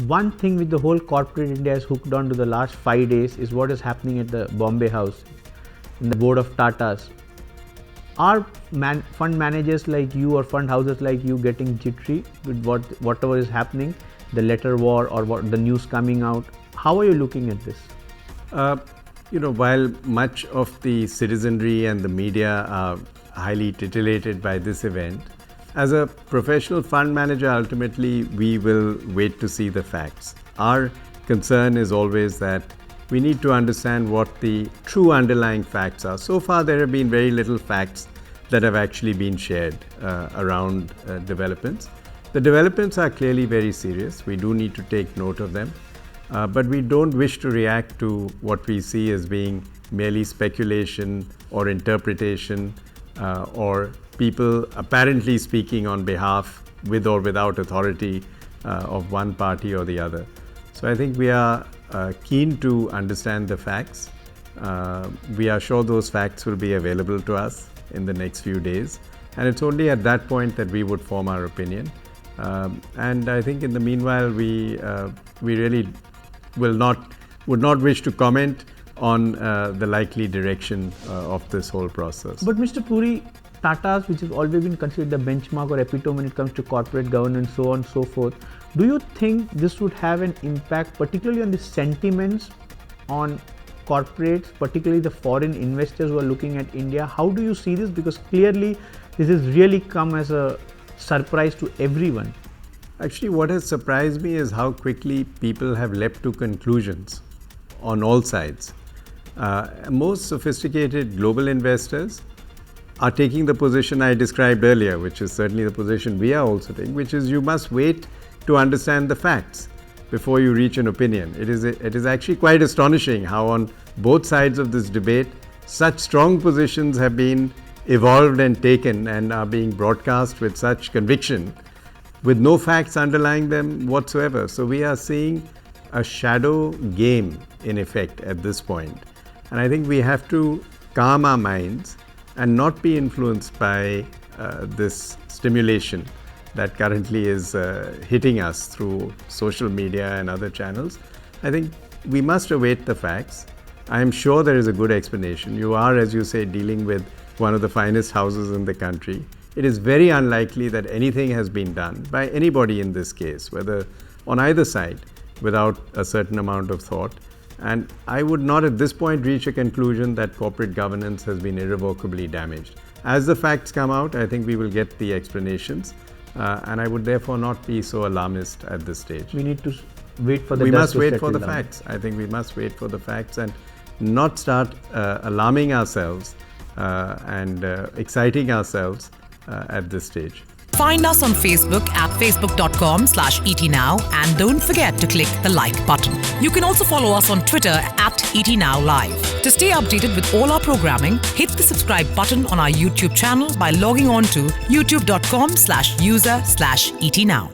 One thing with the whole corporate India is hooked on to the last 5 days is what is happening at the Bombay House in the board of Tatas. Are fund managers like you or fund houses like you getting jittery with whatever is happening, the letter war or what the news coming out? How are you looking at this? While much of the citizenry and the media are highly titillated by this event, as a professional fund manager, ultimately we will wait to see the facts. Our concern is always that we need to understand what the true underlying facts are. So far, there have been very little facts that have actually been shared around developments. The developments are clearly very serious. We do need to take note of them. But we don't wish to react to what we see as being merely speculation or interpretation or people apparently speaking on behalf, with or without authority, of one party or the other. So I think we are keen to understand the facts. We are sure those facts will be available to us in the next few days. And it's only at that point that we would form our opinion. And I think in the meanwhile, we really would not wish to comment on the likely direction of this whole process. But Mr. Puri, Tata's, which has always been considered the benchmark or epitome when it comes to corporate governance, so on and so forth, do you think this would have an impact, particularly on the sentiments on corporates, particularly the foreign investors who are looking at India? How do you see this? Because clearly this has really come as a surprise to everyone. Actually, what has surprised me is how quickly people have leapt to conclusions on all sides. Most sophisticated global investors are taking the position I described earlier, which is certainly the position we are also taking, which is you must wait to understand the facts before you reach an opinion. It is actually quite astonishing how on both sides of this debate such strong positions have been evolved and taken and are being broadcast with such conviction, with no facts underlying them whatsoever. So we are seeing a shadow game in effect at this point. And I think we have to calm our minds and not be influenced by this stimulation that currently is hitting us through social media and other channels. I think we must await the facts. I am sure there is a good explanation. You are, as you say, dealing with one of the finest houses in the country. It is very unlikely that anything has been done by anybody in this case, whether on either side, without a certain amount of thought. And I would not at this point reach a conclusion that corporate governance has been irrevocably damaged. As the facts come out, I think we will get the explanations. And I would therefore not be so alarmist at this stage. We need to wait for the We dust must to wait settle for the down. facts. I think we must wait for the facts and not start alarming ourselves and exciting ourselves at this stage. Find us on Facebook at facebook.com/ETNow and don't forget to click the like button. You can also follow us on Twitter at ETNowLive. To stay updated with all our programming, hit the subscribe button on our YouTube channel by logging on to youtube.com/user/ETNow.